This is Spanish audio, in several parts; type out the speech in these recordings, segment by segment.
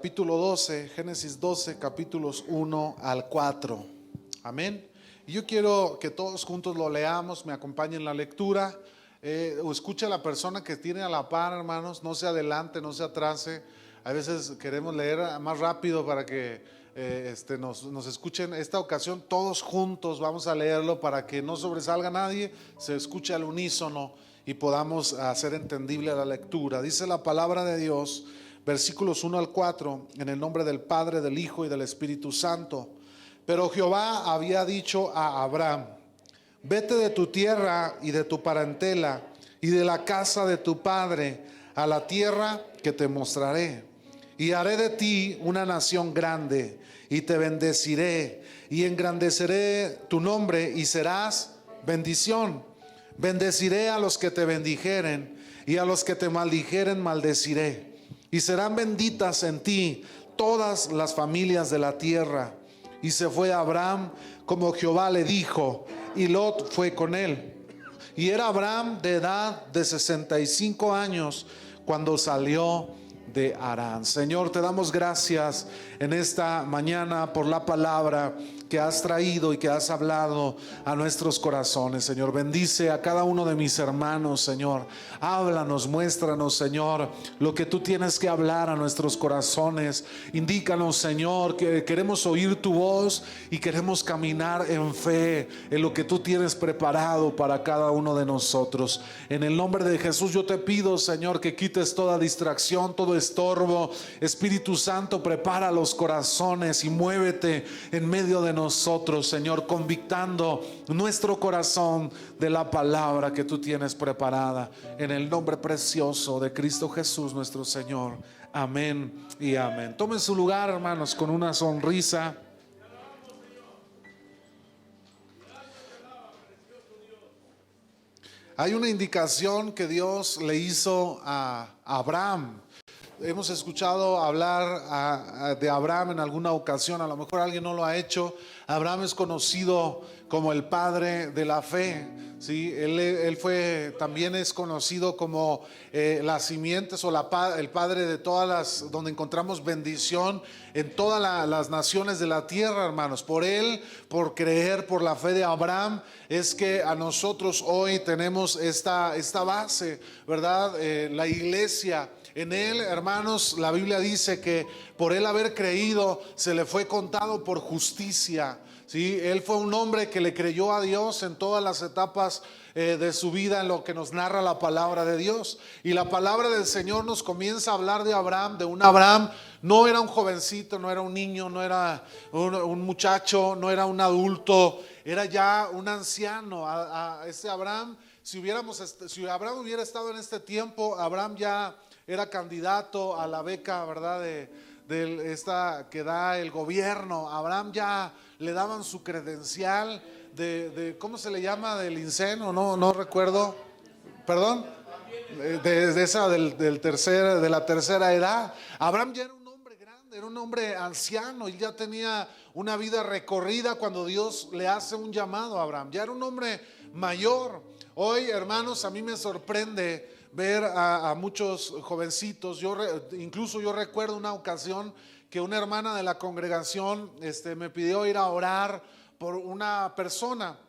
capítulo 12, Génesis 12, capítulos 1 al 4. Amén. Y yo quiero que todos juntos lo leamos, me acompañen en la lectura. O escuche a la persona que tiene a la par, hermanos, no se adelante, no se atrase. A veces queremos leer más rápido para que nos escuchen. Esta ocasión todos juntos vamos a leerlo para que no sobresalga nadie, se escuche al unísono y podamos hacer entendible la lectura. Dice la palabra de Dios, versículos 1 al 4, en el nombre del Padre, del Hijo y del Espíritu Santo. Pero Jehová había dicho a Abraham: vete de tu tierra y de tu parentela y de la casa de tu padre a la tierra que te mostraré. Y haré de ti una nación grande y te bendeciré y engrandeceré tu nombre y serás bendición. Bendeciré a los que te bendijeren y a los que te maldijeren maldeciré. Y serán benditas en ti todas las familias de la tierra. Y se fue Abraham como Jehová le dijo, y Lot fue con él. Y era Abraham de edad de 65 años cuando salió de Harán. Señor, te damos gracias en esta mañana por la palabra que has traído y que has hablado a nuestros corazones. Señor, bendice a cada uno de mis hermanos, Señor. Háblanos, muéstranos, Señor, lo que tú tienes que hablar a nuestros corazones. Indícanos, Señor, que queremos oír tu voz y queremos caminar en fe en lo que tú tienes preparado para cada uno de nosotros. En el nombre de Jesús yo te pido, Señor, que quites toda distracción, todo estorbo. Espíritu Santo, prepara los corazones y muévete en medio de nosotros, Señor, convictando nuestro corazón de la palabra que tú tienes preparada, en el nombre precioso de Cristo Jesús nuestro Señor. Amén y amén. Tomen su lugar, hermanos, con una sonrisa. Hay una indicación que Dios le hizo a Abraham. Hemos escuchado hablar de Abraham en alguna ocasión, a lo mejor alguien no lo ha hecho. Abraham es conocido como el padre de la fe, ¿sí? Él también es conocido como las simientes o el padre de todas las, donde encontramos bendición en todas las naciones de la tierra, hermanos. Por él, por creer, por la fe de Abraham, es que a nosotros hoy tenemos esta base, ¿verdad? La iglesia. En él, hermanos, la Biblia dice que por él haber creído se le fue contado por justicia, ¿sí? Él fue un hombre que le creyó a Dios en todas las etapas de su vida, en lo que nos narra la palabra de Dios. Y la palabra del Señor nos comienza a hablar de Abraham, de un Abraham. No era un jovencito, no era un niño, no era un muchacho, no era un adulto, era ya un anciano. Este Abraham, si Abraham hubiera estado en este tiempo, Abraham ya era candidato a la beca, ¿verdad? De esta que da el gobierno. Abraham ya le daban su credencial de ¿cómo se le llama? Del INSEE, no recuerdo. Perdón. De la tercera edad. Abraham ya era un hombre grande, era un hombre anciano, y ya tenía una vida recorrida cuando Dios le hace un llamado a Abraham. Ya era un hombre mayor. Hoy, hermanos, a mí me sorprende ver a muchos jovencitos. Incluso yo recuerdo una ocasión que una hermana de la congregación me pidió ir a orar por una persona.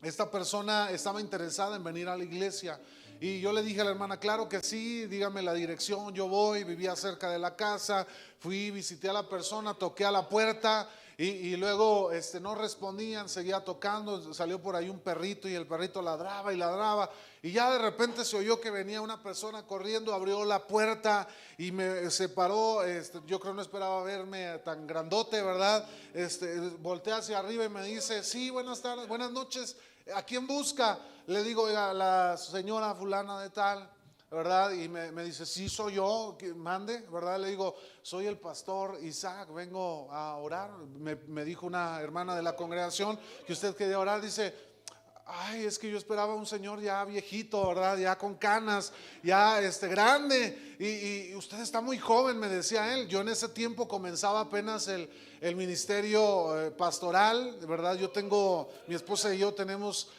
Esta persona estaba interesada en venir a la iglesia, y yo le dije a la hermana: claro que sí, dígame la dirección, yo voy. Vivía cerca de la casa, fui, visité a la persona, toqué a la puerta y luego no respondían, seguía tocando. Salió por ahí un perrito y el perrito ladraba y ladraba, y ya de repente se oyó que venía una persona corriendo, abrió la puerta y me separó. Yo creo no esperaba verme tan grandote, ¿verdad? Volteé hacia arriba y me dice: sí, buenas tardes, buenas noches, ¿a quién busca? Le digo: oiga, la señora fulana de tal, ¿verdad? Y me dice: sí, soy yo, que mande, ¿verdad? Le digo: soy el pastor Isaac, vengo a orar. Me dijo una hermana de la congregación que usted quería orar. Dice: ay, es que yo esperaba un señor ya viejito, ¿verdad? Ya con canas, ya grande, y usted está muy joven, me decía él. Yo en ese tiempo comenzaba apenas el ministerio pastoral, ¿verdad? Mi esposa y yo tenemos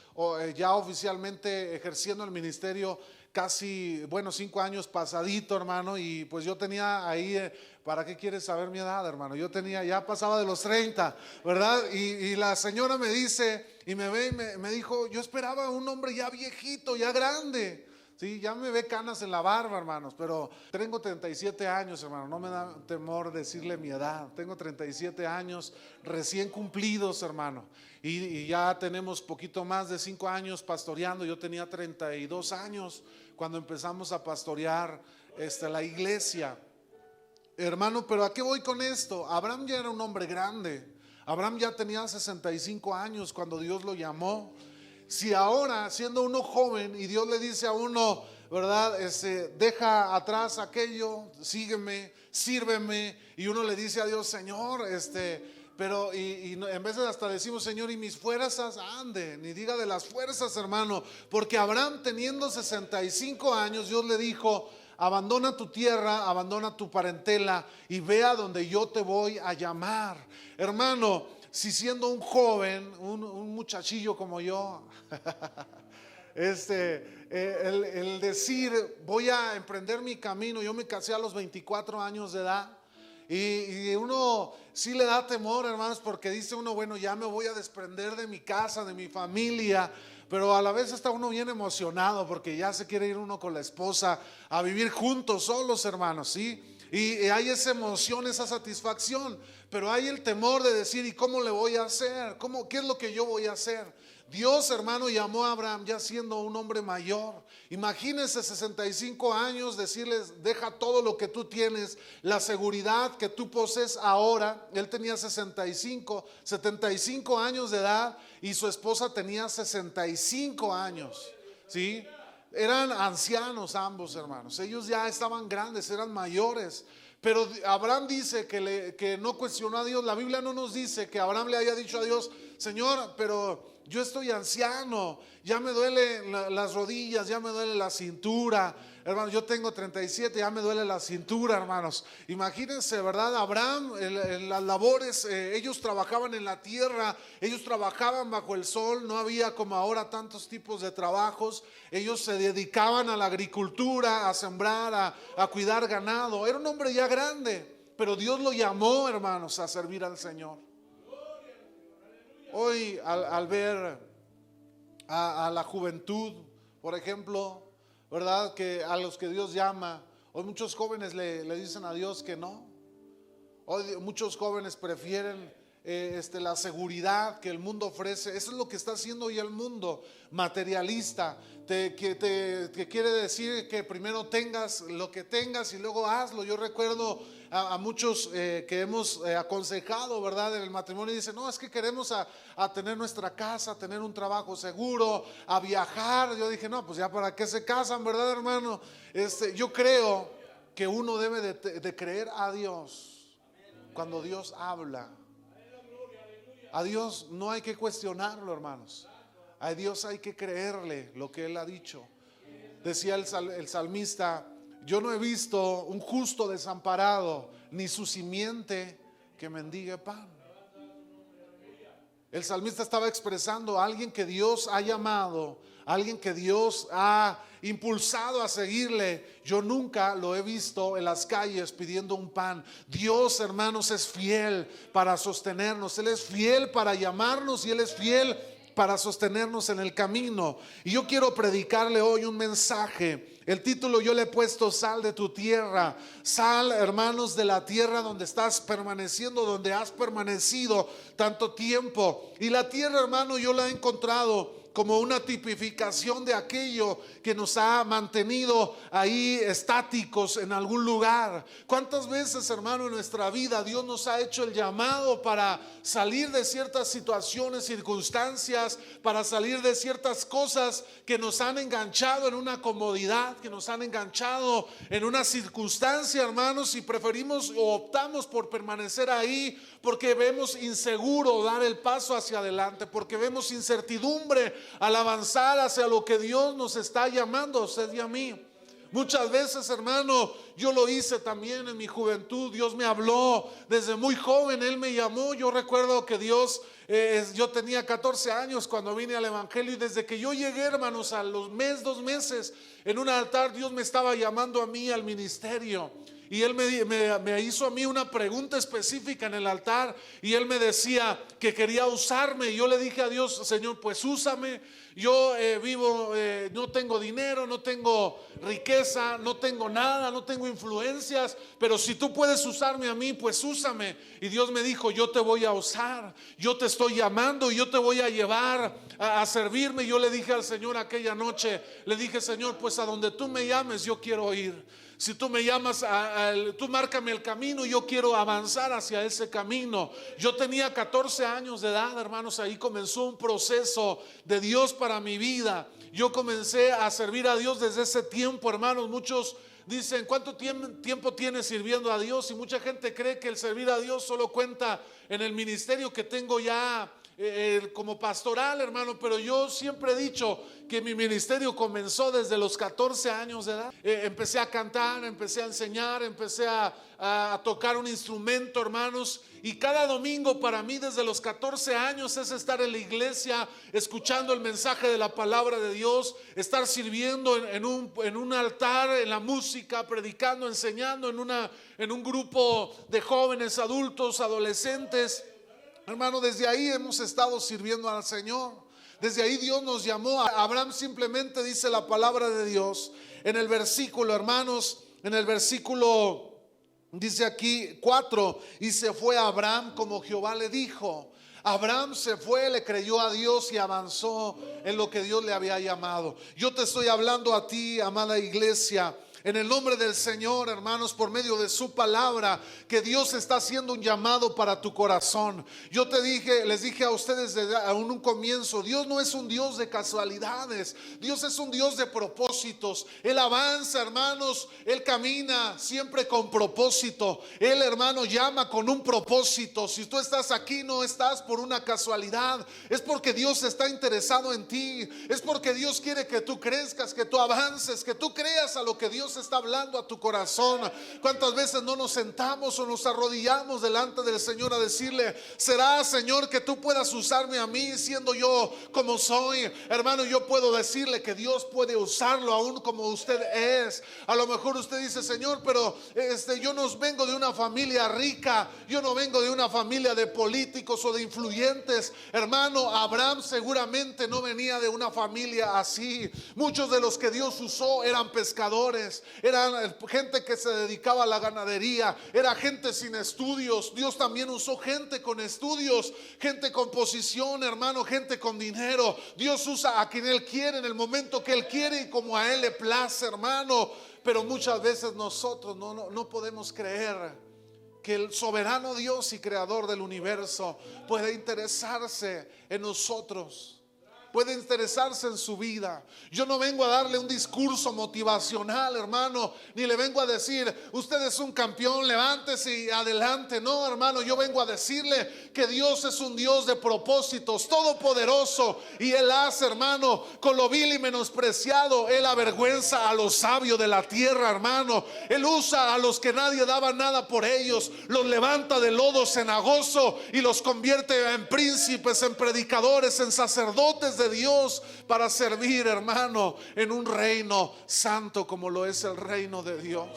ya oficialmente ejerciendo el ministerio casi, bueno, 5 años pasadito, hermano, y pues yo tenía ahí, ¿para qué quieres saber mi edad, hermano? Yo tenía, ya pasaba de los 30, ¿verdad? Y la señora me dice, y me ve y me dijo, yo esperaba un hombre ya viejito, ya grande. Sí, ya me ve canas en la barba, hermanos, pero tengo 37 años, hermano, no me da temor decirle mi edad. Tengo 37 años recién cumplidos, hermano, y ya tenemos poquito más de 5 años pastoreando. Yo tenía 32 años cuando empezamos a pastorear la iglesia, hermano. Pero ¿a qué voy con esto? Abraham ya era un hombre grande. Abraham ya tenía 65 años cuando Dios lo llamó. Si ahora, siendo uno joven, y Dios le dice a uno, ¿verdad? Deja atrás aquello, sígueme, sírveme, y uno le dice a Dios, Señor, pero en vez de hasta decimos, Señor, y mis fuerzas, ande, ni diga de las fuerzas, hermano, porque Abraham, teniendo 65 años, Dios le dijo, abandona tu tierra, abandona tu parentela y ve a donde yo te voy a llamar. Hermano, si siendo un joven, un muchachillo como yo, el decir, voy a emprender mi camino. Yo me casé a los 24 años de edad, y uno sí le da temor, hermanos, porque dice uno, bueno, ya me voy a desprender de mi casa, de mi familia, pero a la vez está uno bien emocionado porque ya se quiere ir uno con la esposa a vivir juntos, solos, hermanos, ¿sí? Y hay esa emoción, esa satisfacción, pero hay el temor de decir, ¿y cómo le voy a hacer? ¿Qué es lo que yo voy a hacer? Dios, hermano, llamó a Abraham ya siendo un hombre mayor. Imagínense, 65 años, decirles, deja todo lo que tú tienes, la seguridad que tú posees ahora. Él tenía 75 años de edad y su esposa tenía 65 años, ¿sí? Eran ancianos ambos, hermanos. Ellos ya estaban grandes, eran mayores. Pero Abraham dice que no cuestionó a Dios. La Biblia no nos dice que Abraham le haya dicho a Dios, Señor, pero yo estoy anciano, ya me duele las rodillas, ya me duele la cintura. Hermanos, yo tengo 37, ya me duele la cintura, hermanos. Imagínense, ¿verdad? Abraham, en las labores, ellos trabajaban en la tierra, ellos trabajaban bajo el sol, no había como ahora tantos tipos de trabajos. Ellos se dedicaban a la agricultura, a sembrar, a cuidar ganado. Era un hombre ya grande, pero Dios lo llamó, hermanos, a servir al Señor. Hoy al ver a la juventud, por ejemplo, ¿verdad? Que a los que Dios llama, hoy muchos jóvenes le dicen a Dios que no. Hoy muchos jóvenes prefieren la seguridad que el mundo ofrece. Eso es lo que está haciendo hoy el mundo materialista, que quiere decir que primero tengas lo que tengas y luego hazlo. Yo recuerdo a muchos que hemos aconsejado, ¿verdad? En el matrimonio, y dicen, no, es que queremos a tener nuestra casa, a tener un trabajo seguro, a viajar. Yo dije, no, pues ya para qué se casan, ¿verdad, hermano? Yo creo que uno debe de creer a Dios cuando Dios habla. A Dios no hay que cuestionarlo, hermanos. A Dios hay que creerle lo que Él ha dicho. Decía el salmista, yo no he visto un justo desamparado, ni su simiente que mendigue pan. El salmista estaba expresando a alguien que Dios ha llamado, a alguien que Dios ha impulsado a seguirle. Yo nunca lo he visto en las calles pidiendo un pan. Dios, hermanos, es fiel para sostenernos. Él es fiel para llamarnos y Él es fiel para sostenernos en el camino. Y yo quiero predicarle hoy un mensaje. El título yo le he puesto, sal de tu tierra. Sal, hermanos, de la tierra donde estás permaneciendo, donde has permanecido tanto tiempo. Y la tierra, hermano, yo la he encontrado como una tipificación de aquello que nos ha mantenido ahí estáticos en algún lugar. ¿Cuántas veces, hermano, en nuestra vida Dios nos ha hecho el llamado para salir de ciertas situaciones, circunstancias, para salir de ciertas cosas que nos han enganchado en una comodidad, que nos han enganchado en una circunstancia, hermanos, y preferimos o optamos por permanecer ahí porque vemos inseguro dar el paso hacia adelante, porque vemos incertidumbre al avanzar hacia lo que Dios nos está llamando a usted y a mí? Muchas veces, hermano, yo lo hice también en mi juventud. Dios me habló desde muy joven, Él me llamó. Yo recuerdo que Dios, yo tenía 14 años cuando vine al evangelio, y desde que yo llegué, hermanos, a los 2 meses, en un altar Dios me estaba llamando a mí al ministerio. Y Él me hizo a mí una pregunta específica en el altar, y Él me decía que quería usarme. Y yo le dije a Dios: Señor, pues úsame. Yo vivo, no tengo dinero, no tengo riqueza, no tengo nada, no tengo influencias, pero si tú puedes usarme a mí, pues úsame. Y Dios me dijo: yo te voy a usar, yo te estoy llamando, yo te voy a llevar a servirme. Y yo le dije al Señor aquella noche, le dije: Señor, pues a donde tú me llames yo quiero ir. Si tú me llamas, tú márcame el camino, y yo quiero avanzar hacia ese camino. Yo tenía 14 años de edad, hermanos. Ahí comenzó un proceso de Dios para mi vida. Yo comencé a servir a Dios desde ese tiempo, hermanos. Muchos dicen: ¿cuánto tiempo tienes sirviendo a Dios? Y mucha gente cree que el servir a Dios solo cuenta en el ministerio que tengo ya como pastoral, hermano. Pero yo siempre he dicho que mi ministerio comenzó desde los 14 años de edad. Empecé a cantar, empecé a enseñar, empecé a tocar un instrumento, hermanos. Y cada domingo para mí desde los 14 años es estar en la iglesia escuchando el mensaje de la palabra de Dios, estar sirviendo en un altar, en la música, predicando, enseñando en un grupo de jóvenes, adultos, adolescentes. Hermano, desde ahí hemos estado sirviendo al Señor. Desde ahí Dios nos llamó. Abraham simplemente dice la palabra de Dios en el versículo, hermanos, en el versículo dice aquí 4: y se fue Abraham como Jehová le dijo. Abraham se fue, le creyó a Dios y avanzó en lo que Dios le había llamado. Yo te estoy hablando a ti, amada iglesia, en el nombre del Señor, hermanos, por medio de su palabra, que Dios está haciendo un llamado para tu corazón. Yo les dije a ustedes desde un comienzo: Dios no es un Dios de casualidades, Dios es un Dios de propósitos. Él avanza, hermanos, Él camina siempre con propósito. Él, hermano, llama con un propósito. Si tú estás aquí, no estás por una casualidad, es porque Dios está interesado en ti, es porque Dios quiere que tú crezcas, que tú avances, que tú creas a lo que Dios está hablando a tu corazón. ¿Cuántas veces no nos sentamos o nos arrodillamos delante del Señor a decirle: será, Señor, que tú puedas usarme a mí siendo yo como soy? Hermano, yo puedo decirle que Dios puede usarlo aún como usted es. A lo mejor usted dice: Señor, pero yo no vengo de una familia rica, yo no vengo de una familia de políticos o de influyentes. Hermano, Abraham seguramente no venía de una familia así. Muchos de los que Dios usó eran pescadores, eran gente que se dedicaba a la ganadería, era gente sin estudios. Dios también usó gente con estudios, gente con posición, hermano, gente con dinero. Dios usa a quien Él quiere, en el momento que Él quiere y como a Él le place, hermano. Pero muchas veces nosotros no podemos creer que el soberano Dios y creador del universo puede interesarse en nosotros, puede interesarse en su vida. Yo no vengo a darle un discurso motivacional, hermano, ni le vengo a decir: usted es un campeón, levántese y adelante. No, hermano, yo vengo a decirle que Dios es un Dios de propósitos, todopoderoso, y Él hace, hermano, con lo vil y menospreciado, Él avergüenza a los sabios de la tierra, hermano. Él usa a los que nadie daba nada por ellos, los levanta del lodo cenagoso y los convierte en príncipes, en predicadores, en sacerdotes de Dios, para servir, hermano, en un reino santo como lo es el reino de Dios.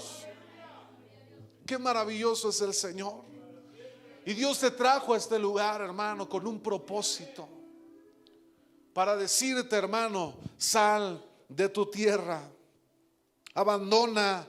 Qué maravilloso es el Señor. Y Dios te trajo a este lugar, hermano, con un propósito, para decirte, hermano: sal de tu tierra, abandona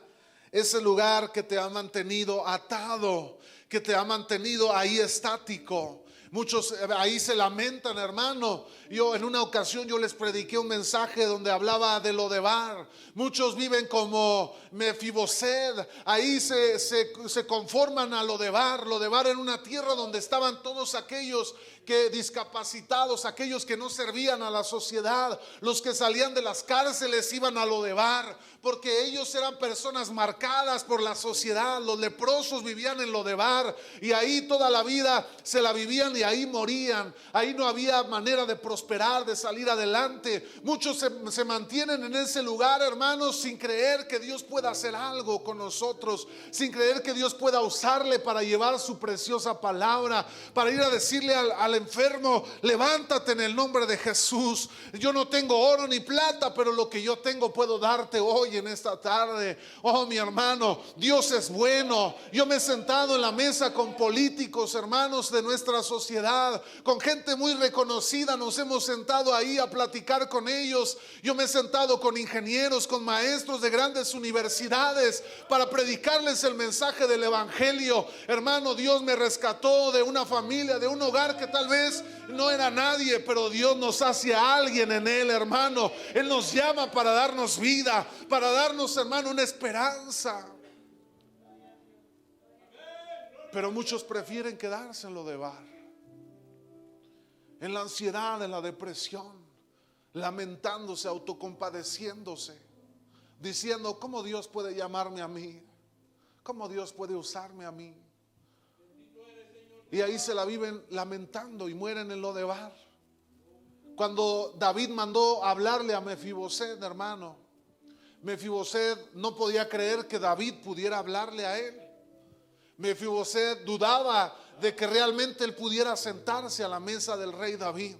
ese lugar que te ha mantenido atado, que te ha mantenido ahí estático. Muchos ahí se lamentan, hermano. Yo en una ocasión les prediqué un mensaje donde hablaba de Lodebar. Muchos viven como Mefiboset, ahí se conforman a Lodebar. Lodebar era una tierra donde estaban todos aquellos que discapacitados, aquellos que no servían a la sociedad, los que salían de las cárceles iban a Lodebar, porque ellos eran personas marcadas por la sociedad. Los leprosos vivían en Lodebar y ahí toda la vida se la vivían y ahí morían. Ahí no había manera de prosperar, de salir adelante. Muchos se mantienen en ese lugar, hermanos, sin creer que Dios pueda hacer algo con nosotros, sin creer que Dios pueda usarle para llevar su preciosa palabra, para ir a decirle al enfermo: levántate en el nombre de Jesús. Yo no tengo oro ni plata, pero lo que yo tengo puedo darte hoy en esta tarde. Oh, mi hermano, Dios es bueno. Yo me he sentado en la mesa con políticos, hermanos, de nuestra sociedad, con gente muy reconocida. Nos hemos sentado ahí a platicar con ellos. Yo me he sentado con ingenieros, con maestros de grandes universidades para predicarles el mensaje del evangelio. Hermano, Dios me rescató de una familia, de un hogar que tal vez no era nadie, pero Dios nos hace a alguien en él, hermano. Él nos llama para darnos vida, para darnos, hermano, una esperanza. Pero muchos prefieren quedarse en Lodebar, en la ansiedad, en la depresión, lamentándose, autocompadeciéndose, diciendo: ¿cómo Dios puede llamarme a mí? ¿Cómo Dios puede usarme a mí? Y ahí se la viven lamentando y mueren en Lodebar. Cuando David mandó hablarle a Mefiboset, hermano, Mefiboset no podía creer que David pudiera hablarle a él. Mefiboset dudaba de que realmente él pudiera sentarse a la mesa del rey David.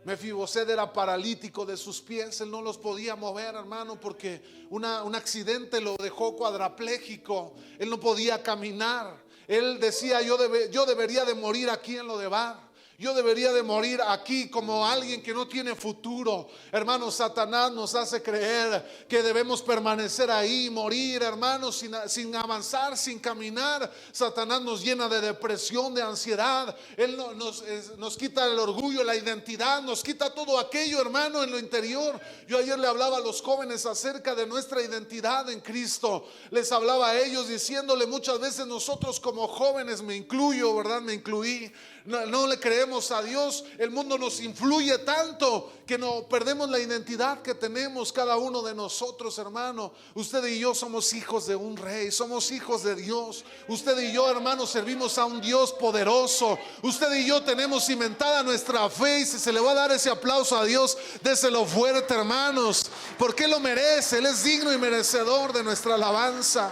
Mefiboset era paralítico de sus pies, él no los podía mover, hermano, porque un accidente lo dejó cuadrapléjico. Él no podía caminar. Él decía: yo debería de morir aquí en Lodebar. Yo debería de morir aquí como alguien que no tiene futuro. Hermanos, Satanás nos hace creer que debemos permanecer ahí, morir, hermanos, sin avanzar, sin caminar. Satanás nos llena de depresión, de ansiedad. Él nos quita el orgullo, la identidad, nos quita todo aquello, hermano, en lo interior. Yo ayer le hablaba a los jóvenes acerca de nuestra identidad en Cristo. Les hablaba a ellos diciéndole: muchas veces nosotros como jóvenes, me incluyo, ¿verdad? Me incluí. No le creemos a Dios. El mundo nos influye tanto que no perdemos la identidad que tenemos cada uno de nosotros, hermano. Usted y yo somos hijos de un rey, somos hijos de Dios. Usted y yo, hermano, servimos a un Dios poderoso. Usted y yo tenemos cimentada nuestra fe, y si se le va a dar ese aplauso a Dios, déselo fuerte, hermanos, porque Él lo merece. Él es digno y merecedor de nuestra alabanza.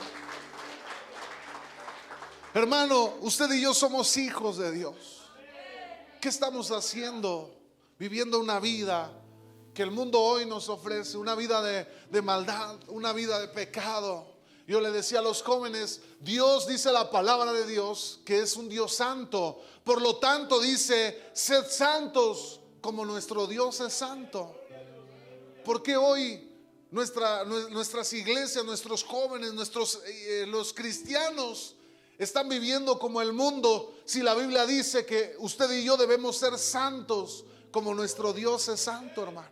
Hermano, usted y yo somos hijos de Dios. ¿Qué estamos haciendo? Viviendo una vida que el mundo hoy nos ofrece, una vida de maldad, una vida de pecado. Yo le decía a los jóvenes: Dios, dice la palabra de Dios, que es un Dios santo. Por lo tanto dice: sed santos como nuestro Dios es santo. ¿Por qué hoy nuestras iglesias, nuestros jóvenes, los cristianos están viviendo como el mundo, si la Biblia dice que usted y yo debemos ser santos como nuestro Dios es santo, hermano?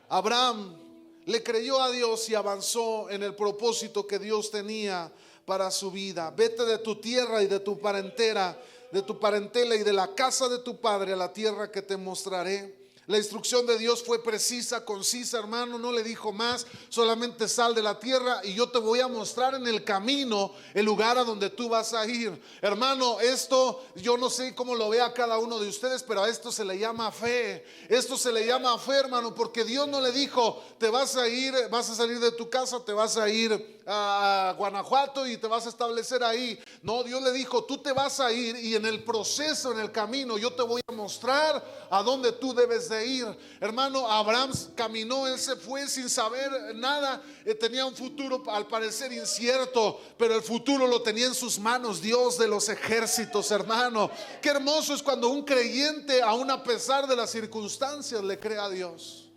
Abraham le creyó a Dios y avanzó en el propósito que Dios tenía para su vida. Vete de tu tierra y de tu parentela y de la casa de tu padre a la tierra que te mostraré. La instrucción de Dios fue precisa, concisa, hermano. No le dijo más: solamente sal de la tierra y yo te voy a mostrar en el camino el lugar a donde tú vas a ir. Hermano, esto yo no sé cómo lo vea cada uno de ustedes, pero a esto se le llama fe. Esto se le llama fe, hermano, porque Dios no le dijo: te vas a ir, vas a salir de tu casa, te vas a ir a Guanajuato y te vas a establecer ahí. No, Dios le dijo: tú te vas a ir y en el proceso, en el camino, yo te voy a mostrar a dónde tú debes de ir. Hermano, Abraham caminó, él se fue sin saber nada. Tenía un futuro al parecer incierto, pero el futuro lo tenía en sus manos Dios de los ejércitos, hermano. Qué hermoso es cuando un creyente, aun a pesar de las circunstancias, le cree a Dios.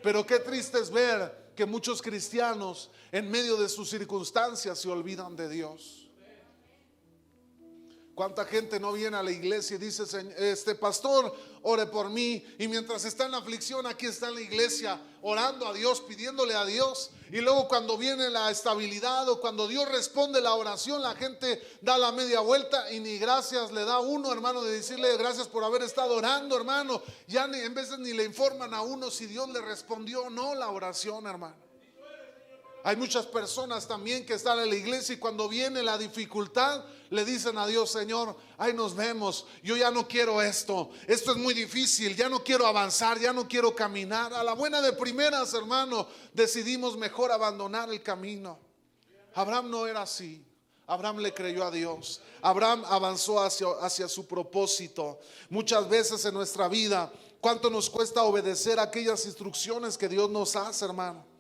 Pero qué triste es ver que muchos cristianos en medio de sus circunstancias se olvidan de Dios. ¿Cuánta gente no viene a la iglesia y dice, pastor, ore por mí? Y mientras está en la aflicción, aquí está en la iglesia, orando a Dios, pidiéndole a Dios. Y luego cuando viene la estabilidad o cuando Dios responde la oración, la gente da la media vuelta y ni gracias le da uno, hermano, de decirle gracias por haber estado orando, hermano. Ya en veces ni le informan a uno si Dios le respondió o no la oración, hermano. Hay muchas personas también que están en la iglesia y cuando viene la dificultad le dicen a Dios, Señor, ahí nos vemos, yo ya no quiero esto es muy difícil, ya no quiero avanzar, ya no quiero caminar. A la buena de primeras, hermano, decidimos mejor abandonar el camino. Abraham no era así. Abraham le creyó a Dios. Abraham avanzó hacia su propósito. Muchas veces en nuestra vida, ¿cuánto nos cuesta obedecer aquellas instrucciones que Dios nos hace, hermano?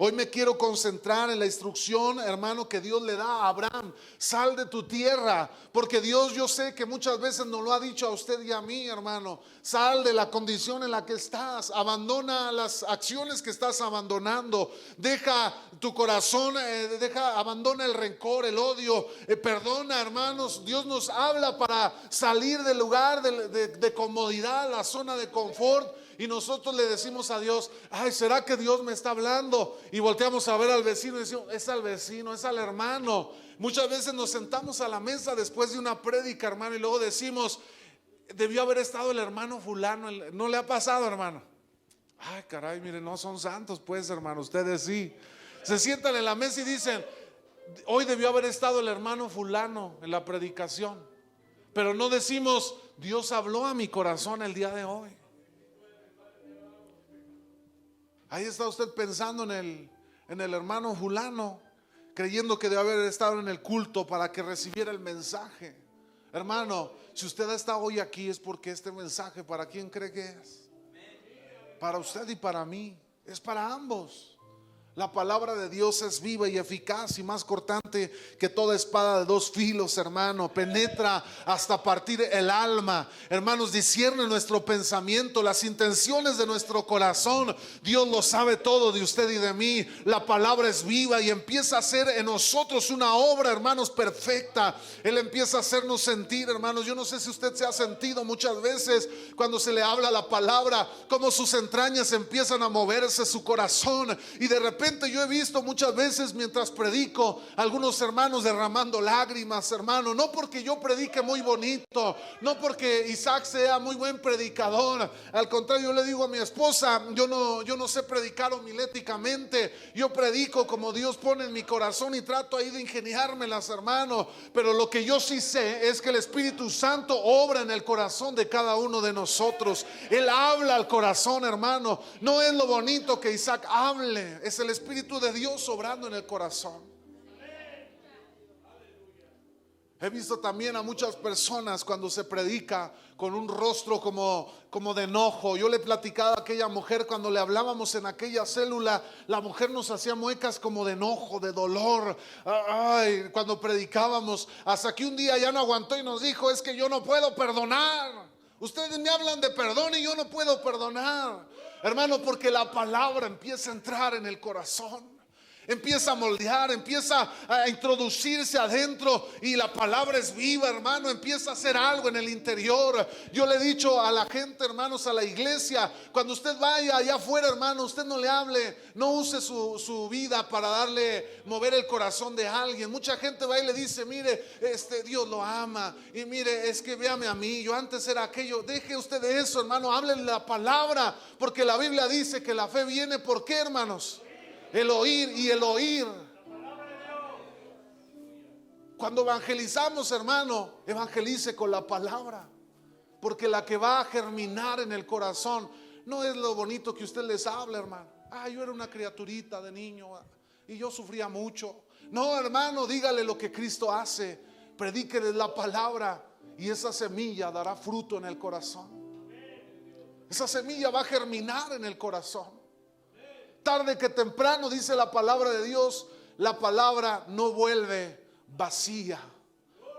Hoy me quiero concentrar en la instrucción, hermano, que Dios le da a Abraham. Sal de tu tierra, porque Dios, yo sé que muchas veces nos lo ha dicho a usted y a mí, hermano. Sal de la condición en la que estás, abandona las acciones que estás abandonando, deja tu corazón, abandona el rencor, el odio, perdona, hermanos. Dios nos habla para salir del lugar de comodidad, la zona de confort. Y nosotros le decimos a Dios, ay, ¿será que Dios me está hablando? Y volteamos a ver al vecino y decimos, es al vecino, es al hermano. Muchas veces nos sentamos a la mesa después de una prédica, hermano, y luego decimos, debió haber estado el hermano fulano. ¿No le ha pasado, hermano? Ay, caray, miren, no son santos pues, hermano, ustedes sí. Se sientan en la mesa y dicen, hoy debió haber estado el hermano fulano en la predicación. Pero no decimos, Dios habló a mi corazón el día de hoy. Ahí está usted pensando en el hermano fulano, creyendo que debe haber estado en el culto para que recibiera el mensaje. Hermano, si usted está hoy aquí es porque este mensaje, ¿para quién cree que es? Para usted y para mí, es para ambos. La palabra de Dios es viva y eficaz y más cortante que toda espada de dos filos, hermano. Penetra hasta partir el alma. Hermanos, discierne nuestro pensamiento, las intenciones de nuestro corazón. Dios lo sabe todo de usted y de mí. La palabra es viva y empieza a hacer en nosotros una obra, hermanos, perfecta. Él empieza a hacernos sentir, hermanos. Yo no sé si usted se ha sentido muchas veces cuando se le habla la palabra, como sus entrañas empiezan a moverse, su corazón, y de repente yo he visto muchas veces mientras predico algunos hermanos derramando lágrimas, hermano. No porque yo predique muy bonito, no porque Isaac sea muy buen predicador. Al contrario, yo le digo a mi esposa, yo no sé predicar homiléticamente. Yo predico como Dios pone en mi corazón y trato ahí de ingeniármelas, hermano. Pero lo que yo sí sé es que el Espíritu Santo obra en el corazón de cada uno de nosotros. Él habla al corazón, hermano. No es lo bonito que Isaac hable, es el Espíritu de Dios obrando en el corazón. He visto también a muchas personas cuando se predica con un rostro como de enojo. Yo le he platicado a aquella mujer cuando le hablábamos en aquella célula, la mujer nos hacía muecas como de enojo, de dolor. Ay, cuando predicábamos, hasta que un día ya no aguantó y nos dijo, es que yo no puedo perdonar. Ustedes me hablan de perdón y yo no puedo perdonar, hermano, porque la palabra empieza a entrar en el corazón, empieza a moldear, empieza a introducirse adentro y la palabra es viva, hermano, empieza a hacer algo en el interior. Yo le he dicho a la gente, hermanos, a la iglesia, cuando usted vaya allá afuera, hermano, usted no le hable, no use su vida para mover el corazón de alguien. Mucha gente va y le dice, mire, Dios lo ama, y mire, es que véame a mí, yo antes era aquello. Deje usted de eso, hermano, háblele la palabra, porque la Biblia dice que la fe viene, ¿por qué, hermanos? El oír y el oír. Cuando evangelizamos, hermano, evangelice con la palabra, porque la que va a germinar en el corazón no es lo bonito que usted les habla, hermano. Yo era una criaturita de niño y yo sufría mucho. No, hermano, dígale lo que Cristo hace, predíquele la palabra y esa semilla dará fruto en el corazón. Esa semilla va a germinar en el corazón. Tarde que temprano, dice la palabra de Dios, la palabra no vuelve vacía.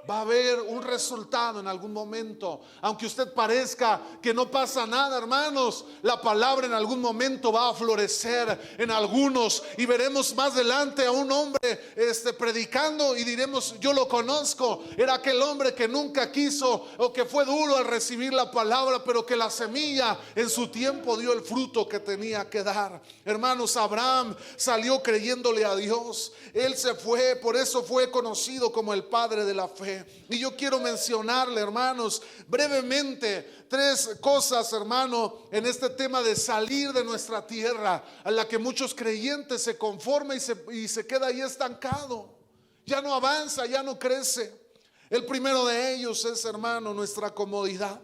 Va a haber un resultado en algún momento. Aunque usted parezca que no pasa nada, hermanos, la palabra en algún momento va a florecer en algunos. Y veremos más adelante a un hombre predicando y diremos: yo lo conozco. Era aquel hombre que nunca quiso, o que fue duro al recibir la palabra, pero que la semilla en su tiempo dio el fruto que tenía que dar. Hermanos, Abraham salió creyéndole a Dios. Él se fue, por eso fue conocido como el padre de la fe. Y yo quiero mencionarle, hermanos, brevemente 3 cosas, hermano, en este tema de salir de nuestra tierra, a la que muchos creyentes se conforman y se queda ahí estancado. Ya no avanza, ya no crece. El primero de ellos es, hermano, nuestra comodidad.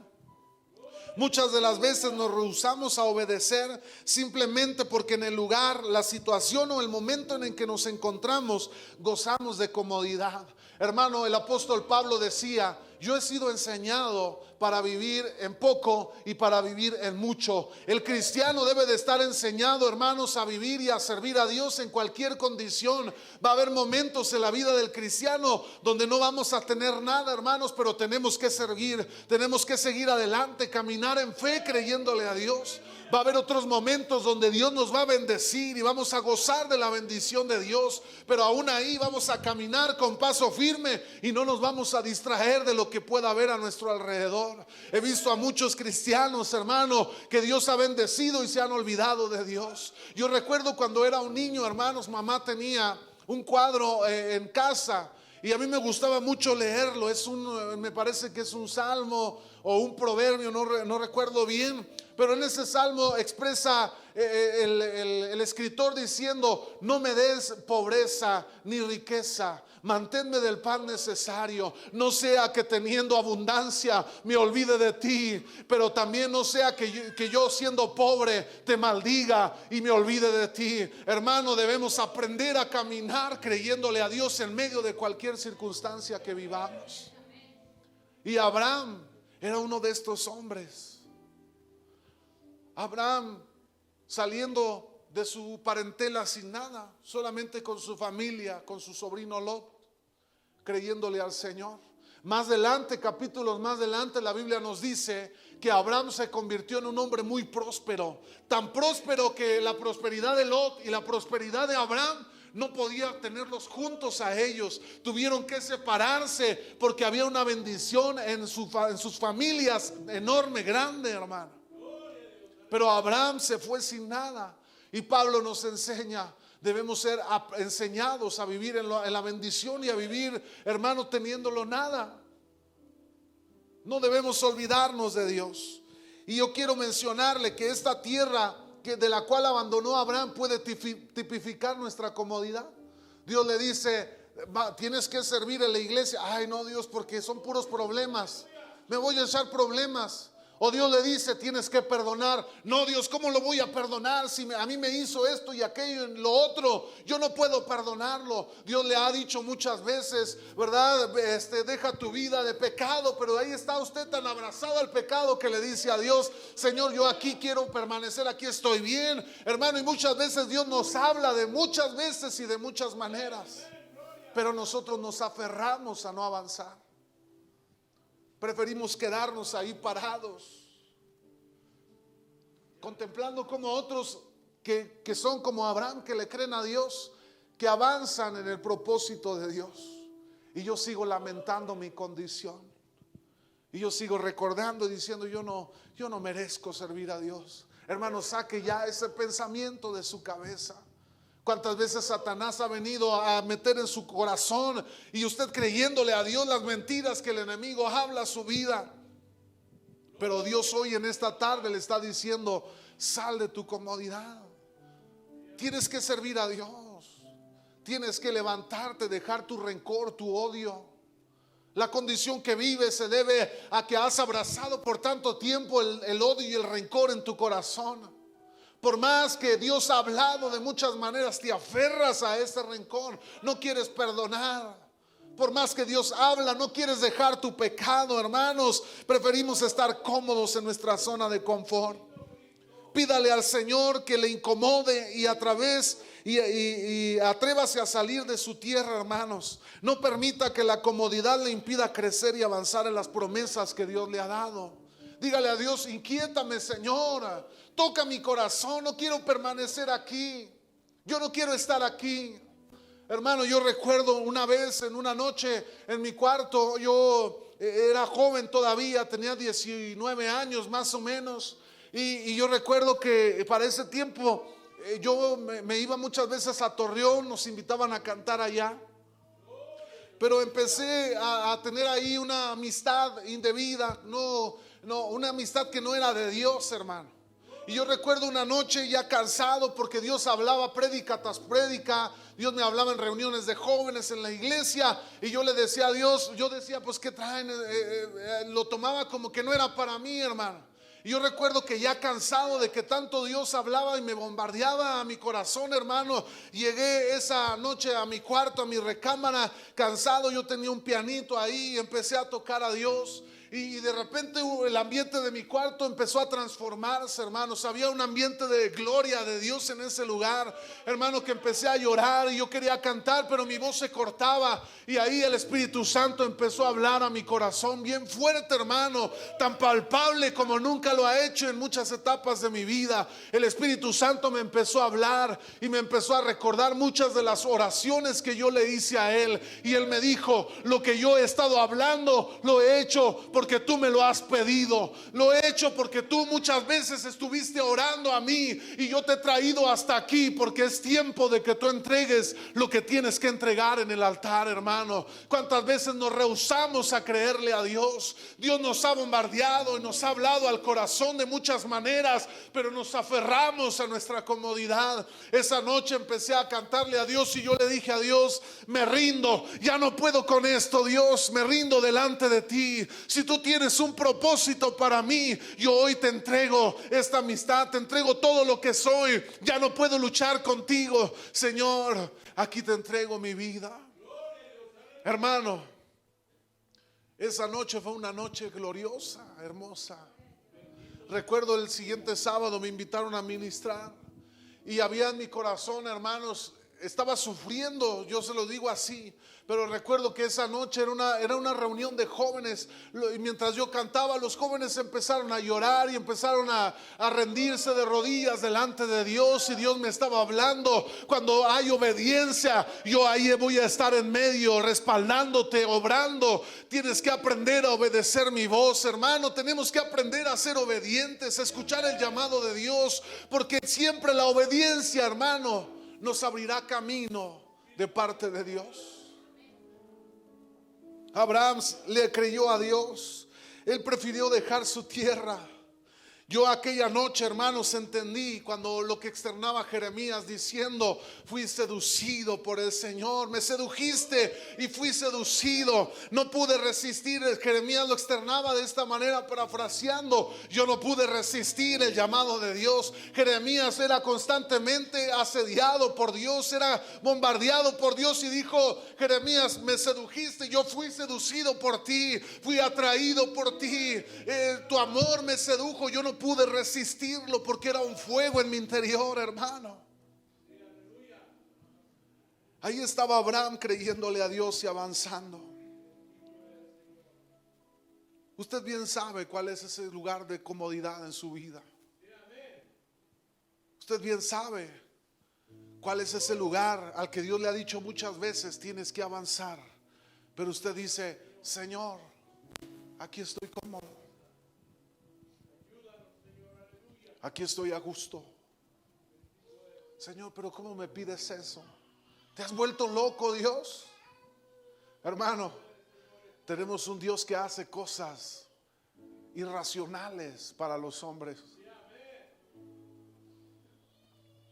Muchas de las veces nos rehusamos a obedecer simplemente porque en el lugar, la situación o el momento en el que nos encontramos gozamos de comodidad. Hermano, el apóstol Pablo decía: yo he sido enseñado para vivir en poco y para vivir en mucho. El cristiano debe de estar enseñado, hermanos, a vivir y a servir a Dios en cualquier condición. Va a haber momentos en la vida del cristiano donde no vamos a tener nada, hermanos, pero tenemos que servir, tenemos que seguir adelante, caminar en fe creyéndole a Dios. Va a haber otros momentos donde Dios nos va a bendecir y vamos a gozar de la bendición de Dios, pero aún ahí vamos a caminar con paso firme y no nos vamos a distraer de lo que pueda haber a nuestro alrededor. He visto a muchos cristianos, hermano, que Dios ha bendecido y se han olvidado de Dios. Yo recuerdo cuando era un niño, hermanos, mamá tenía un cuadro en casa y a mí me gustaba mucho leerlo. Me parece que es un salmo o un proverbio, no recuerdo bien. Pero en ese salmo expresa el escritor diciendo: no me des pobreza ni riqueza, manténme del pan necesario. No sea que teniendo abundancia me olvide de ti, pero también no sea que yo siendo pobre te maldiga y me olvide de ti. Hermano, debemos aprender a caminar creyéndole a Dios en medio de cualquier circunstancia que vivamos. Y Abraham era uno de estos hombres. Abraham, saliendo de su parentela sin nada, solamente con su familia, con su sobrino Lot, creyéndole al Señor. Más adelante, capítulos más adelante, la Biblia nos dice que Abraham se convirtió en un hombre muy próspero, tan próspero que la prosperidad de Lot y la prosperidad de Abraham no podía tenerlos juntos a ellos. Tuvieron que separarse porque había una bendición en sus familias enorme, grande, hermano. Pero Abraham se fue sin nada. Y Pablo nos enseña: debemos ser enseñados a vivir en la bendición y a vivir, hermano, teniéndolo nada. No debemos olvidarnos de Dios. Y yo quiero mencionarle que esta tierra de la cual abandonó Abraham puede tipificar nuestra comodidad. Dios le dice: tienes que servir en la iglesia. Ay, no, Dios, porque son puros problemas, me voy a echar problemas. O Dios le dice: tienes que perdonar. No, Dios, ¿cómo lo voy a perdonar si a mí me hizo esto y aquello y lo otro? Yo no puedo perdonarlo. Dios le ha dicho muchas veces, ¿verdad? Deja tu vida de pecado, pero ahí está usted tan abrazado al pecado que le dice a Dios: Señor, yo aquí quiero permanecer, aquí estoy bien, hermano. Y muchas veces Dios nos habla de muchas veces y de muchas maneras, pero nosotros nos aferramos a no avanzar. Preferimos quedarnos ahí parados, contemplando como otros que son como Abraham, que le creen a Dios, que avanzan en el propósito de Dios. Y yo sigo lamentando mi condición. Y yo sigo recordando y diciendo: yo no merezco servir a Dios. Hermano, saque ya ese pensamiento de su cabeza. ¿Cuántas veces Satanás ha venido a meter en su corazón y usted creyéndole a Dios las mentiras que el enemigo habla a su vida? Pero Dios hoy en esta tarde le está diciendo: sal de tu comodidad. Tienes que servir a Dios. Tienes que levantarte, dejar tu rencor, tu odio. La condición que vives se debe a que has abrazado por tanto tiempo el odio y el rencor en tu corazón. Por más que Dios ha hablado de muchas maneras, te aferras a ese rencor, no quieres perdonar. Por más que Dios habla, no quieres dejar tu pecado, hermanos. Preferimos estar cómodos en nuestra zona de confort. Pídale al Señor que le incomode y a través y atrévase a salir de su tierra, hermanos. No permita que la comodidad le impida crecer y avanzar en las promesas que Dios le ha dado. Dígale a Dios: inquiétame, Señor, toca mi corazón, no quiero permanecer aquí, yo no quiero estar aquí. Hermano, yo recuerdo una vez en una noche en mi cuarto, yo era joven todavía, tenía 19 años más o menos, y yo recuerdo que para ese tiempo yo me iba muchas veces a Torreón, nos invitaban a cantar allá, pero empecé a tener ahí una amistad indebida, una amistad que no era de Dios, hermano. Y yo recuerdo una noche ya cansado, porque Dios hablaba prédica tras prédica. Dios me hablaba en reuniones de jóvenes en la iglesia, y yo le decía a Dios, yo decía: pues ¿qué traen? Lo tomaba como que no era para mí, hermano. Y yo recuerdo que ya cansado de que tanto Dios hablaba y me bombardeaba a mi corazón, hermano, llegué esa noche a mi cuarto, a mi recámara, cansado. Yo tenía un pianito ahí y empecé a tocar a Dios. Y de repente el ambiente de mi cuarto empezó a transformarse, hermanos. Había un ambiente de gloria de Dios en ese lugar, hermano, que empecé a llorar y yo quería cantar, pero mi voz se cortaba. Y ahí el Espíritu Santo empezó a hablar a mi corazón bien fuerte, hermano, tan palpable como nunca lo ha hecho en muchas etapas de mi vida. El Espíritu Santo me empezó a hablar y me empezó a recordar muchas de las oraciones que yo le hice a Él. Y Él me dijo: lo que yo he estado hablando lo he hecho porque tú me lo has pedido, lo he hecho porque tú muchas veces estuviste orando a mí, y yo te he traído hasta aquí porque es tiempo de que tú entregues lo que tienes que entregar en el altar, hermano. ¿Cuántas veces nos rehusamos a creerle a Dios? Dios nos ha bombardeado y nos ha hablado al corazón de muchas maneras, pero nos aferramos a nuestra comodidad. Esa noche empecé a cantarle a Dios y yo le dije a Dios: me rindo, ya no puedo con esto, Dios, me rindo delante de ti. Si tú tienes un propósito para mí, yo hoy te entrego esta amistad, te entrego todo lo que soy. Ya no puedo luchar contigo, Señor, aquí te entrego mi vida. Hermano, esa noche fue una noche gloriosa, hermosa. Recuerdo el siguiente sábado me invitaron a ministrar, y había en mi corazón, hermanos, estaba sufriendo, yo se lo digo así, pero recuerdo que esa noche era una reunión de jóvenes, y mientras yo cantaba, los jóvenes empezaron a llorar y empezaron a rendirse de rodillas delante de Dios, y Dios me estaba hablando: cuando hay obediencia, yo ahí voy a estar en medio, respaldándote, obrando. Tienes que aprender a obedecer mi voz, hermano. Tenemos que aprender a ser obedientes, a escuchar el llamado de Dios, porque siempre la obediencia, hermano, nos abrirá camino de parte de Dios. Abraham le creyó a Dios. Él prefirió dejar su tierra. Yo aquella noche, hermanos, entendí cuando lo que externaba Jeremías diciendo: fui seducido por el Señor. Me sedujiste y fui seducido. No pude resistir. Jeremías lo externaba de esta manera, parafraseando: yo no pude resistir el llamado de Dios. Jeremías era constantemente asediado por Dios, era bombardeado por Dios, y dijo Jeremías: me sedujiste, yo fui seducido por ti, fui atraído por ti, tu amor me sedujo. Yo no pude resistirlo porque era un fuego en mi interior, hermano. Ahí estaba Abraham creyéndole a Dios y avanzando. Usted bien sabe cuál es ese lugar de comodidad en su vida. Usted bien sabe cuál es ese lugar al que Dios le ha dicho muchas veces: tienes que avanzar. Pero usted dice: Señor, aquí estoy cómodo, aquí estoy a gusto. Señor, pero ¿cómo me pides eso? ¿Te has vuelto loco, Dios? Hermano, tenemos un Dios que hace cosas irracionales para los hombres.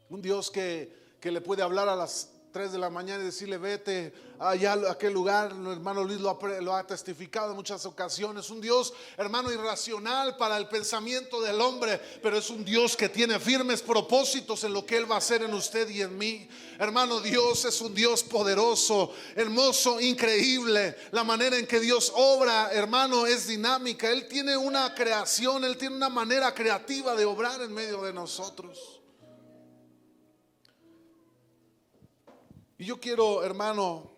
Un Dios que le puede hablar a las 3 de la mañana y decirle: vete allá a aquel lugar. El hermano Luis lo ha testificado en muchas ocasiones. Un Dios, hermano, irracional para el pensamiento del hombre, pero es un Dios que tiene firmes propósitos en lo que Él va a hacer en usted y en mí. Hermano, Dios es un Dios poderoso, hermoso, increíble. La manera en que Dios obra, hermano, es dinámica. Él tiene una creación, Él tiene una manera creativa de obrar en medio de nosotros. Y yo quiero, hermano,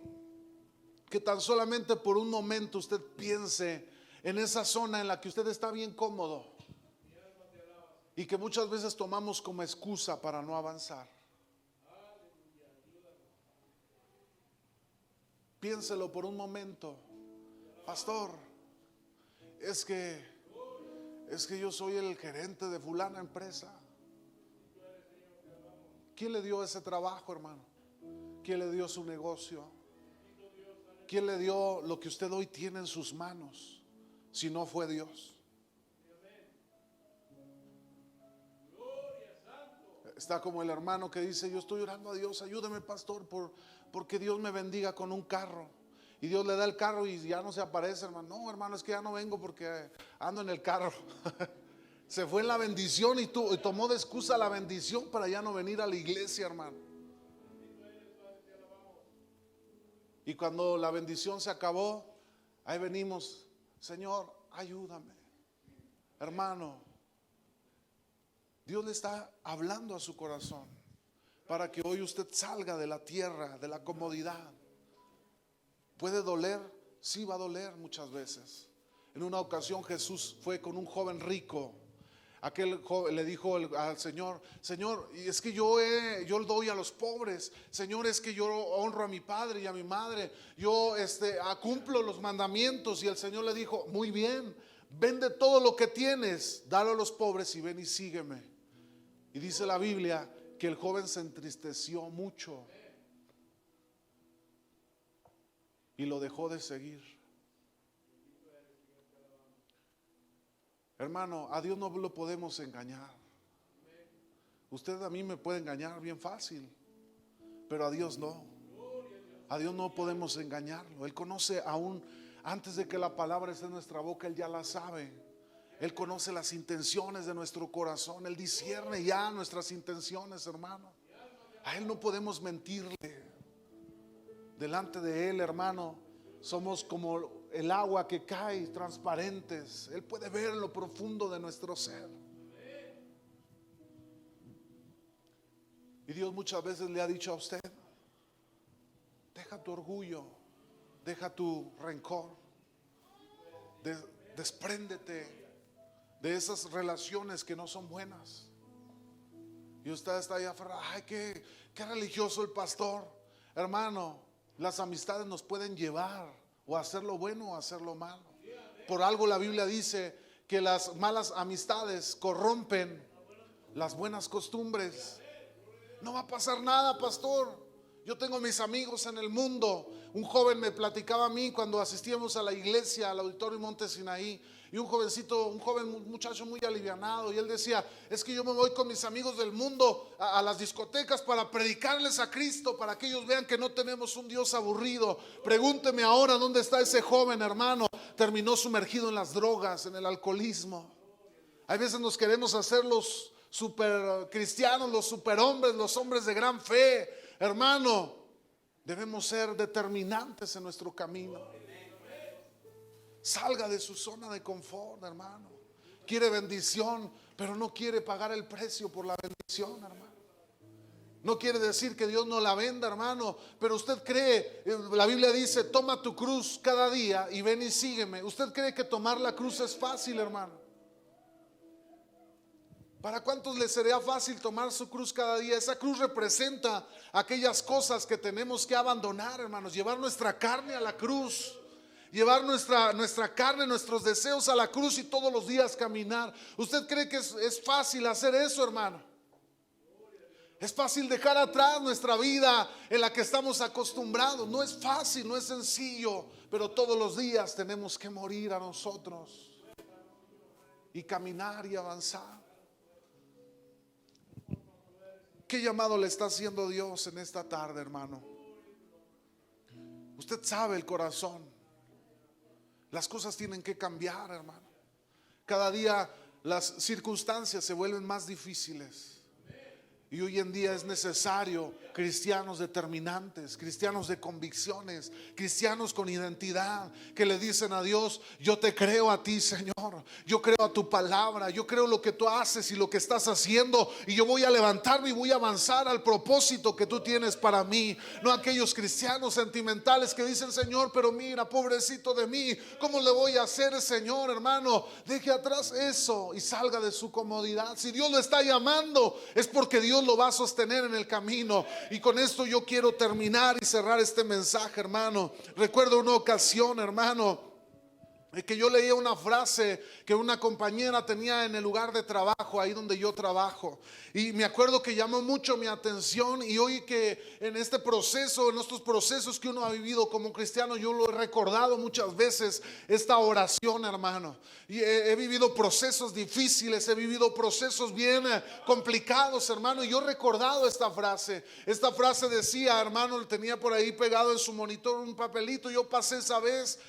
que tan solamente por un momento usted piense en esa zona en la que usted está bien cómodo y que muchas veces tomamos como excusa para no avanzar. Piénselo por un momento. Pastor, es que yo soy el gerente de fulana empresa. ¿Quién le dio ese trabajo, hermano? ¿Quién le dio su negocio? ¿Quién le dio lo que usted hoy tiene en sus manos? Si no fue Dios. Está como el hermano que dice: yo estoy orando a Dios, ayúdeme, pastor, porque Dios me bendiga con un carro. Y Dios le da el carro y ya no se aparece, hermano. No, hermano, es que ya no vengo porque ando en el carro. Se fue en la bendición y tomó de excusa la bendición para ya no venir a la iglesia, hermano. Y cuando la bendición se acabó, ahí venimos: Señor, ayúdame. Hermano, Dios le está hablando a su corazón para que hoy usted salga de la tierra, de la comodidad. ¿Puede doler? Sí, va a doler muchas veces. En una ocasión Jesús fue con un joven rico. Aquel joven le dijo al Señor: Señor, y es que yo doy a los pobres. Señor, es que yo honro a mi padre y a mi madre. Yo cumplo los mandamientos. Y el Señor le dijo: muy bien, vende todo lo que tienes, dalo a los pobres y ven y sígueme. Y dice la Biblia que el joven se entristeció mucho y lo dejó de seguir. Hermano, a Dios no lo podemos engañar. Usted a mí me puede engañar bien fácil, pero a Dios no. A Dios no podemos engañarlo. Él conoce aún antes de que la palabra esté en nuestra boca, Él ya la sabe. Él conoce las intenciones de nuestro corazón. Él discierne ya nuestras intenciones, hermano. A Él no podemos mentirle. Delante de Él, hermano, somos como el agua que cae, transparentes. Él puede ver lo profundo de nuestro ser. Y Dios muchas veces le ha dicho a usted: deja tu orgullo, deja tu rencor, despréndete de esas relaciones que no son buenas. Y usted está ahí aferrado: ay, qué religioso el pastor. Hermano, las amistades nos pueden llevar o a hacer lo bueno o a hacer lo malo. Por algo la Biblia dice que las malas amistades corrompen las buenas costumbres. No va a pasar nada, pastor. Yo tengo mis amigos en el mundo. Un joven me platicaba a mí cuando asistíamos a la iglesia, al auditorio Monte Sinaí. Y un muchacho muy alivianado. Y él decía: es que yo me voy con mis amigos del mundo a las discotecas para predicarles a Cristo, para que ellos vean que no tenemos un Dios aburrido. Pregúnteme ahora dónde está ese joven, hermano. Terminó sumergido en las drogas, en el alcoholismo. Hay veces nos queremos hacer los super cristianos, los superhombres, los hombres de gran fe. Hermano, debemos ser determinantes en nuestro camino. Salga de su zona de confort, hermano. Quiere bendición, pero no quiere pagar el precio por la bendición, hermano. No quiere decir que Dios no la venda, hermano, pero usted cree, la Biblia dice: toma tu cruz cada día y ven y sígueme. ¿Usted cree que tomar la cruz es fácil, hermano? ¿Para cuántos les sería fácil tomar su cruz cada día? Esa cruz representa aquellas cosas que tenemos que abandonar, hermanos. Llevar nuestra carne a la cruz. Llevar nuestra carne, nuestros deseos a la cruz y todos los días caminar. ¿Usted cree que es fácil hacer eso, hermano? Es fácil dejar atrás nuestra vida en la que estamos acostumbrados. No es fácil, no es sencillo, pero todos los días tenemos que morir a nosotros y caminar y avanzar. ¿Qué llamado le está haciendo Dios en esta tarde, hermano? Usted sabe el corazón. Las cosas tienen que cambiar, hermano. Cada día las circunstancias se vuelven más difíciles. Y hoy en día es necesario cristianos determinantes, cristianos de convicciones, cristianos con identidad, que le dicen a Dios: yo te creo a ti, Señor, yo creo a tu palabra, yo creo lo que tú haces y lo que estás haciendo, y yo voy a levantarme y voy a avanzar al propósito que tú tienes para mí. No aquellos cristianos sentimentales que dicen: Señor, pero mira, pobrecito de mí, ¿cómo le voy a hacer, Señor? Hermano, deje atrás eso y salga de su comodidad. Si Dios lo está llamando, es porque Dios lo va a sostener en el camino. Y con esto yo quiero terminar y cerrar este mensaje, hermano. Recuerdo una ocasión, hermano, que yo leía una frase que una compañera tenía en el lugar de trabajo, ahí donde yo trabajo, y me acuerdo que llamó mucho mi atención. Y hoy que en este proceso, en estos procesos que uno ha vivido como cristiano, yo lo he recordado muchas veces, esta oración, hermano. Y he vivido procesos difíciles, he vivido procesos bien complicados, hermano, y yo he recordado esta frase. Esta frase decía, hermano, tenía por ahí pegado en su monitor un papelito. Yo pasé esa vez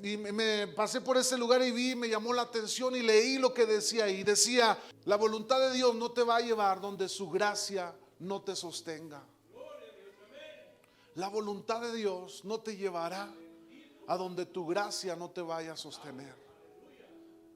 y me pasé por ese lugar y vi, me llamó la atención y leí lo que decía ahí. Decía: la voluntad de Dios no te va a llevar donde su gracia no te sostenga. La voluntad de Dios no te llevará a donde tu gracia no te vaya a sostener.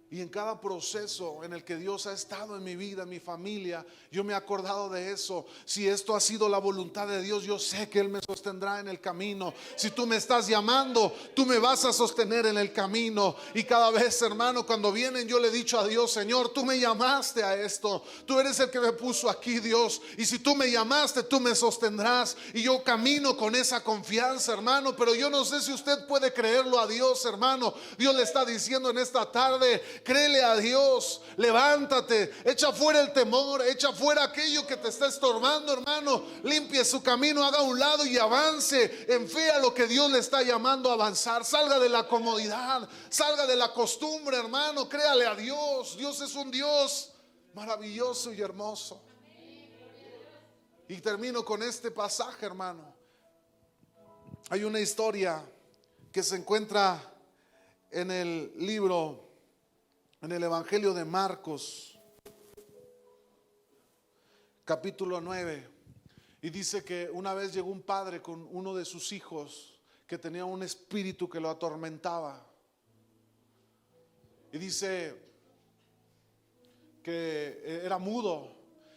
Y en cada proceso en el que Dios ha estado en mi vida, en mi familia, yo me he acordado de eso. Si esto ha sido la voluntad de Dios, yo sé que Él me sostendrá en el camino. Si tú me estás llamando, tú me vas a sostener en el camino. Y cada vez, hermano, cuando vienen, yo le he dicho a Dios: Señor, tú me llamaste a esto, tú eres el que me puso aquí, Dios, y si tú me llamaste, tú me sostendrás. Y yo camino con esa confianza, hermano. Pero yo no sé si usted puede creerlo a Dios, hermano. Dios le está diciendo en esta tarde: créele a Dios, levántate, echa fuera el temor, echa fuera aquello que te está estorbando, hermano. Limpie su camino, haga a un lado y avance en fe a lo que Dios le está llamando a avanzar. Salga de la comodidad, salga de la costumbre, hermano. Créale a Dios. Dios es un Dios maravilloso y hermoso. Y termino con este pasaje, hermano. Hay una historia que se encuentra en el libro, en el Evangelio de Marcos, capítulo 9. Y dice que una vez llegó un padre con uno de sus hijos que tenía un espíritu que lo atormentaba. Y dice que era mudo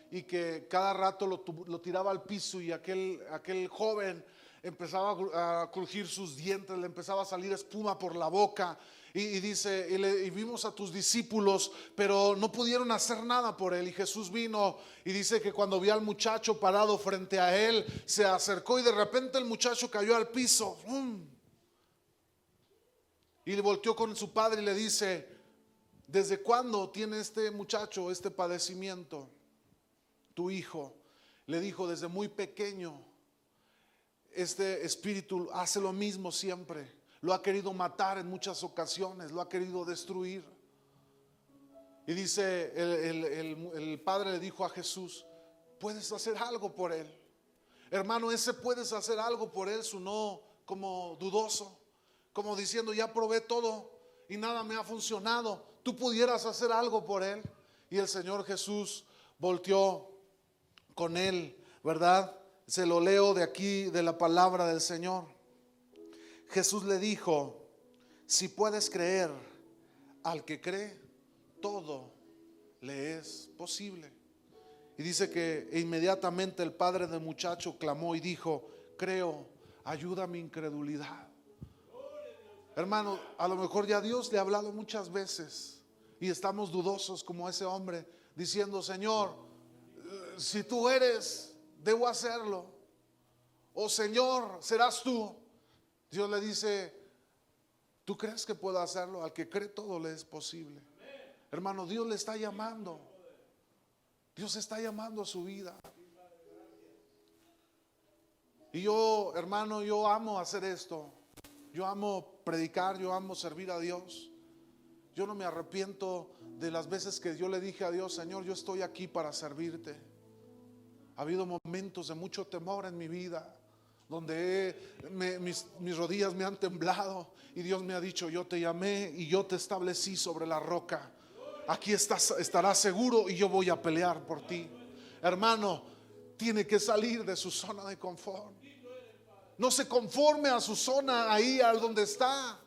y que cada rato lo tiraba al piso, y aquel joven empezaba a crujir sus dientes, le empezaba a salir espuma por la boca. Y dice: y vimos a tus discípulos, pero no pudieron hacer nada por él. Y Jesús vino y dice que cuando vio al muchacho parado frente a él, se acercó y de repente el muchacho cayó al piso. Y le volteó con su padre y le dice: ¿desde cuándo tiene este muchacho este padecimiento? Tu hijo. Le dijo: desde muy pequeño. Este espíritu hace lo mismo siempre. Lo ha querido matar en muchas ocasiones, lo ha querido destruir. Y dice, el padre le dijo a Jesús: ¿puedes hacer algo por él? Hermano, ese puedes hacer algo por él sonó como dudoso, como diciendo: ya probé todo y nada me ha funcionado. ¿Tú pudieras hacer algo por él? Y el Señor Jesús volteó con él, ¿verdad? Se lo leo de aquí, de la palabra del Señor. Jesús le dijo: si puedes creer, al que cree, todo le es posible. Y dice que inmediatamente el padre del muchacho clamó y dijo: creo, ayuda a mi incredulidad. Hermano, a lo mejor ya Dios le ha hablado muchas veces y estamos dudosos como ese hombre, diciendo: Señor, si tú eres, debo hacerlo. O Señor, serás tú. Dios le dice: ¿tú crees que puedo hacerlo? Al que cree, todo le es posible. Hermano, Dios le está llamando. Dios está llamando a su vida. Y yo, hermano, yo amo hacer esto. Yo amo predicar, yo amo servir a Dios. Yo no me arrepiento de las veces que yo le dije a Dios: Señor, yo estoy aquí para servirte. Ha habido momentos de mucho temor en mi vida, donde mis rodillas me han temblado y Dios me ha dicho: yo te llamé y yo te establecí sobre la roca. Aquí estarás seguro y yo voy a pelear por ti. hermano, tiene que salir de su zona de confort. No se conforme a su zona ahí, al donde está.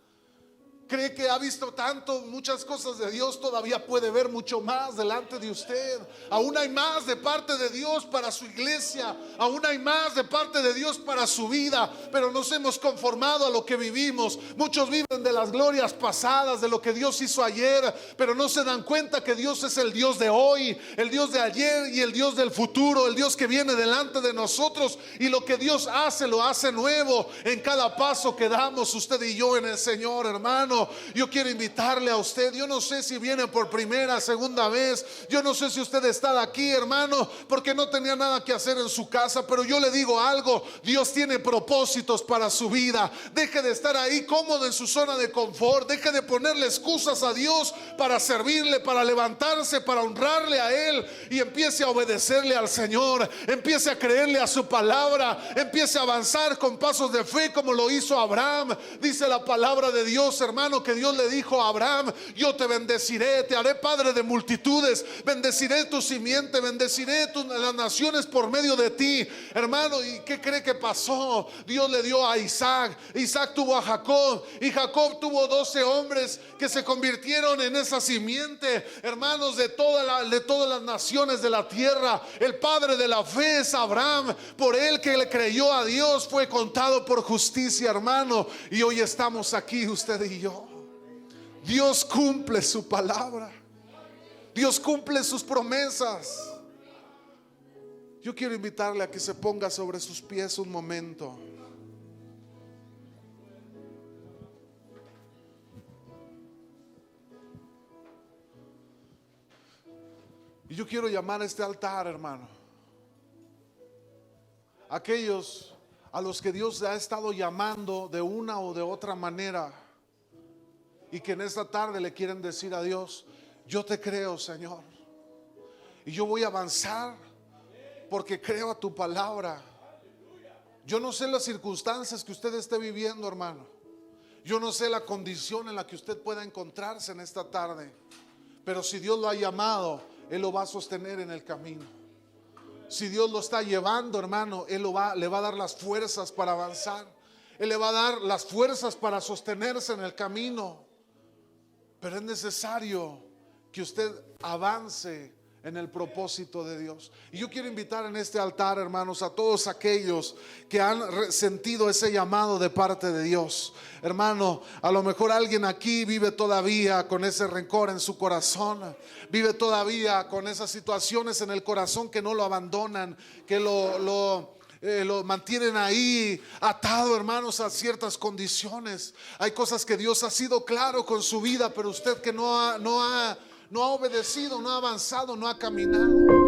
Cree que ha visto tanto, muchas cosas de Dios, todavía puede ver mucho más delante de usted. Aún hay más de parte de Dios para su iglesia, aún hay más de parte de Dios para su vida, pero nos hemos conformado a lo que vivimos. Muchos viven de las glorias pasadas, de lo que Dios hizo ayer, pero no se dan cuenta que Dios es el Dios de hoy, el Dios de ayer y el Dios del futuro, el Dios que viene delante de nosotros, y lo que Dios hace, lo hace nuevo en cada paso que damos usted y yo en el Señor, hermano. Yo quiero invitarle a usted. Yo no sé si viene por primera, segunda vez. Yo no sé si usted está aquí, hermano, porque no tenía nada que hacer en su casa, pero yo le digo algo: Dios tiene propósitos para su vida. Deje de estar ahí cómodo en su zona de confort. Deje de ponerle excusas a Dios para servirle, para levantarse, para honrarle a Él, y empiece a obedecerle al Señor. Empiece a creerle a su palabra. Empiece a avanzar con pasos de fe como lo hizo Abraham. Dice la palabra de Dios, hermano, que Dios le dijo a Abraham: yo te bendeciré, te haré padre de multitudes, bendeciré tu simiente, bendeciré las naciones por medio de ti, hermano. ¿Y qué cree que pasó? Dios le dio a Isaac, Isaac tuvo a Jacob, y Jacob tuvo 12 hombres que se convirtieron en esa simiente, hermanos, de todas las naciones de la tierra. El padre de la fe es Abraham. Por él que le creyó a Dios fue contado por justicia, hermano, y hoy estamos aquí usted y yo. Dios cumple su palabra. Dios cumple sus promesas. Yo quiero invitarle a que se ponga sobre sus pies un momento. Y yo quiero llamar a este altar, hermano, aquellos a los que Dios ha estado llamando de una o de otra manera, y que en esta tarde le quieren decir a Dios: yo te creo, Señor, y yo voy a avanzar porque creo a tu palabra. Yo no sé las circunstancias que usted esté viviendo, hermano. Yo no sé la condición en la que usted pueda encontrarse en esta tarde, pero si Dios lo ha llamado, Él lo va a sostener en el camino. Si Dios lo está llevando, hermano, Él le va a dar las fuerzas para avanzar. Él le va a dar las fuerzas para sostenerse en el camino. Pero es necesario que usted avance en el propósito de Dios. Y yo quiero invitar en este altar, hermanos, a todos aquellos que han sentido ese llamado de parte de Dios. Hermano, a lo mejor alguien aquí vive todavía con ese rencor en su corazón, vive todavía con esas situaciones en el corazón que no lo abandonan, que lo mantienen ahí atado, hermanos, a ciertas condiciones. Hay cosas que Dios ha sido claro con su vida, pero usted que no ha obedecido, no ha avanzado, no ha caminado.